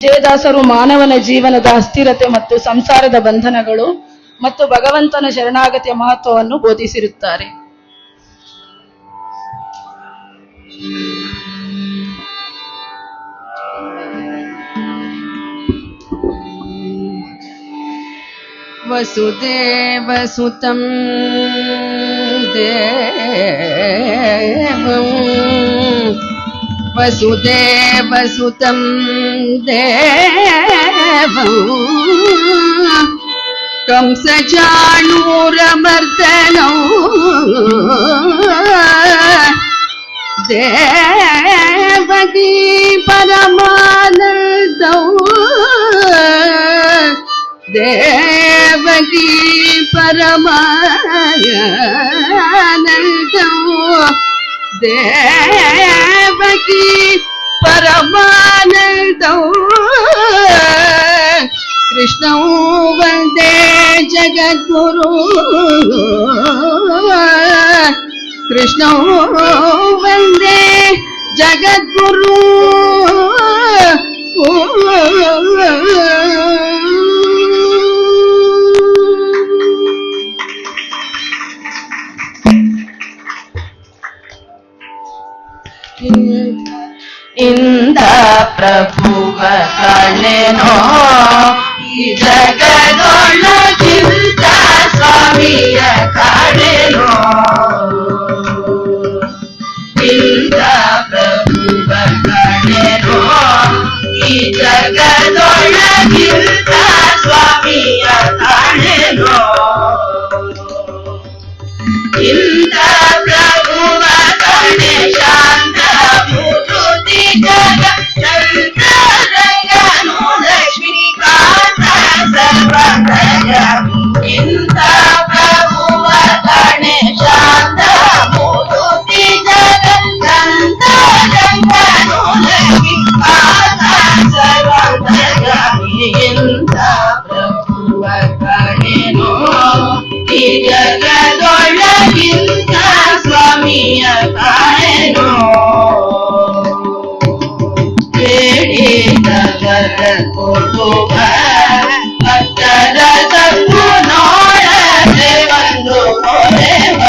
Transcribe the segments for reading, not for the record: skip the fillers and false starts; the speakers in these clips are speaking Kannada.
ವಿಜಯದಾಸರು ಮಾನವನ ಜೀವನದ ಅಸ್ಥಿರತೆ ಮತ್ತು ಸಂಸಾರದ ಬಂಧನಗಳು ಮತ್ತು ಭಗವಂತನ ಶರಣಾಗತಿಯ ಮಹತ್ವವನ್ನು ಬೋಧಿಸಿರುತ್ತಾರೆ. ವಸುದೇವ ಸುತಂ ದೇವಂ ವಸುದೇವ ಸುತಂ ದೇವಂ ಕಂಸಚಾಣೂರಮರ್ದನೌ ದೇವಕೀ ಪರಮಾನಂದೌ ದೇವಕೀ ಪರಮಾನಂದೌ ದೇವಕೀ ಪರಮಾನಂದೌ ಕೃಷ್ಣೌ ವಂದೇ ಜಗದ್ಗುರು ಕೃಷ್ಣೌ ವಂದೇ ಜಗದ್ಗುರು ಇಂದ ಪ್ರಭುವ ಕಾಣೆನೋ ಈ ಜಗದೊಳಗಿಂದ ಸ್ವಾಮಿಯ ಕಾಣೆನೋ ಇಂದ ಪ್ರಭುವ ಕಾಣೆನೋ ಈ ಜಗದೊಳಗಿಂದ ಸ್ವಾಮಿಯ ಕಾಣೆನೋ ಇಂದ ಪ್ರಭುವ ಕಾಣೆ ಶಾಂತ ಮೂರ್ತಿ ಜಗ ಚಂದ್ರರಂಗನು ಲಕ್ಷ್ಮೀಕಾಂತ ಸರ್ವದಯ ಇಂದ ಪ್ರಭುವ ಕಾಣೆ ಶಾಂತ ಮೂರ್ತಿ ಜಗ ಚಂದ್ರರಂಗನು ಲಕ್ಷ್ಮೀಕಾಂತ ಸರ್ವದಯ ಇಂದ ಪ್ರಭುವ ಕಾಣೆನೋ ಈ ಜಗದೊಳಗಿಂದ ಸ್ವಾಮಿಯ ಕಾಣೆನೋ ಬೇಡಿದವರ ಕೊಡುವ ಭಕ್ತರ ತಪ್ಪು ನೋಡದೆ ಬಂದು ಕೊರೆವ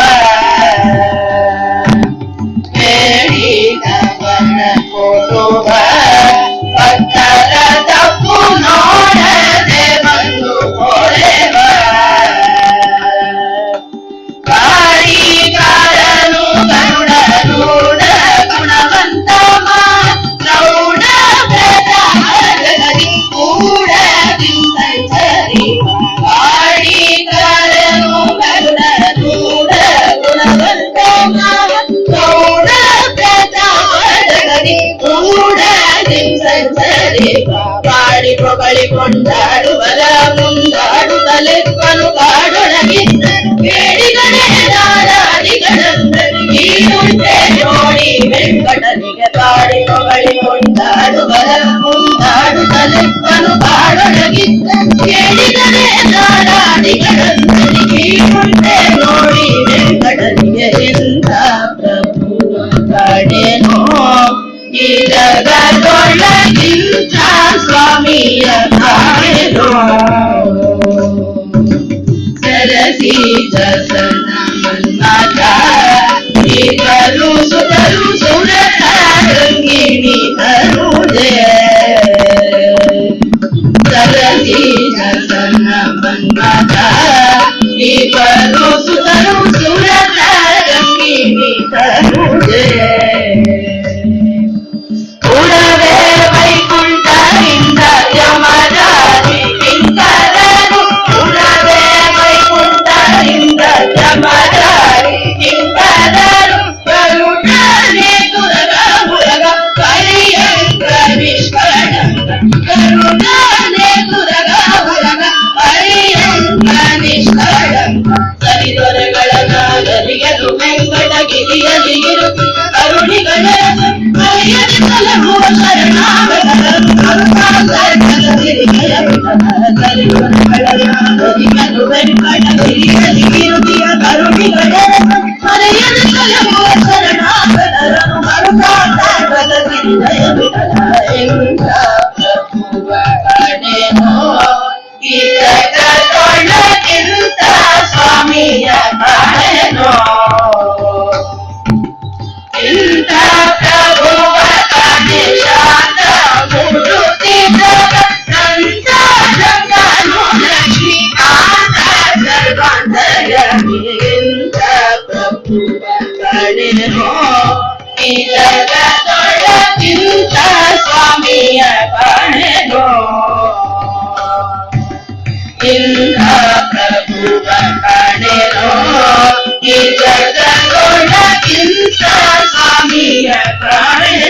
ಬೇಡಿದವರ ಕೊಡುವ ಭಕ್ತರ ತಪ್ಪು ನೋಡದೆ ಬಂದು ಕೊರೆವ ಕಾಳಿಗಾರನು ಗರುಡನೂಡ ಗುಣವಂತ ಪ್ರೌಢ ಪ್ರಧಾನಗರಿ ಕೂಡದಿಂದ ಸರಿ ಕಾಳಿಗಾರನು ಗರುಡನೂಡ ಗುಣವಂತ ಪ್ರೌಢ ಪ್ರಧಾನಗರಿ ಕೂಡದಿಂದ ಸರಿ ಪಾಡಿ ಪೊಗಳಿ ಕೊಂಡಾಡುವರ ಮುಂದಾಡುತ್ತಲೆಪ್ಪನು ಕಾಡೊಳಗಿದ್ದ ಬೇಡಿಗಣೆ ನಾರಾದಿಗಳಂದರಿಗೆ ಮುಂದೆ ನೋಡಿ ವೆಂಕಟನಿಗೆ ಪಾಡಿ ಪೊಗಳಿ ಕೊಂಡಾಡುವರ ಮುಂದಾಡುತ್ತಲೆಪ್ಪನು ಕಾಡೊಳಗಿದ್ದ ಬೇಡಿಗಣೆ ನಾರಾದಿಗಳಂದರಿಗೆ ಮುಂದೆ ನೋಡಿ ವೆಂಕಟನಿಗೆ ಎಂಥ ಪ್ರಭು ಕಾಣೆನೋ ಈ ಜಗದೊಳಗಿಂದ ಸ್ವಾಮಿಯ ಕಾಣೆನೋ ಸರಸಿ ಜಸನ ಮನ್ಮಥ ಇವರು ಸುತರು ಸುರತ ರಂಗಿಣಿ ತರುಜೆ ಸರಸಿ ಜಸನ ಮನ್ಮಥ ಇವರು ಸುತರು ಸುರತ ರಂಗಿಣಿ ತರುಜೆ ಉಡವೆ ವೈಕುಂಠದಿಂದ ಯಮರಾಜಿ ಕಿಂಕರರು ಉಡವೆ ವೈಕುಂಠದಿಂದ ಯಮರಾಜಿ ಕಿಂಕರರು ಕರುಣಾನೆ ದುರ್ಗ ಮುರಗ ಪರಿಯಂಗ ನಿಷ್ಕಳಂಗ ಕರುಣಾನೆ ದುರ್ಗ ಮುರಗ ಪರಿಯಂಗ ನಿಷ್ಕಳಂಗ ಸರಿದೊರೆಗಳ ನಾಗರಿಗರು ವೆಂಕಟಗಿರಿಯಲಿಗಿರು ಕರುಣಿಗಳ ಶರಣ ಕಾಣೆನೋ ಇಂಥ ಪ್ರಭುವ ಕಾಣೆ ಶಾಂತ ಮೂರುತಿ ಜಗತ್ತಂತ ಜಗನು ಲಕ್ಷ್ಮೀಕಾಂತ ಸರ್ವಾಂತರ್ಯಾಮಿ ಇಂಥ ಪ್ರಭುವ ಕಾಣೆನೋ ಈ ಜಗದೊಳಗಿಂತ ಸ್ವಾಮಿಯ ಕಾಣೆನೋ ಇಂಥ ಪ್ರಭುವ ಕಾಣೆನೋ ಈ ಜಗದೊಳಗಿಂತ ಸ್ವಾಮಿಯ ಕಾಣೆನೋ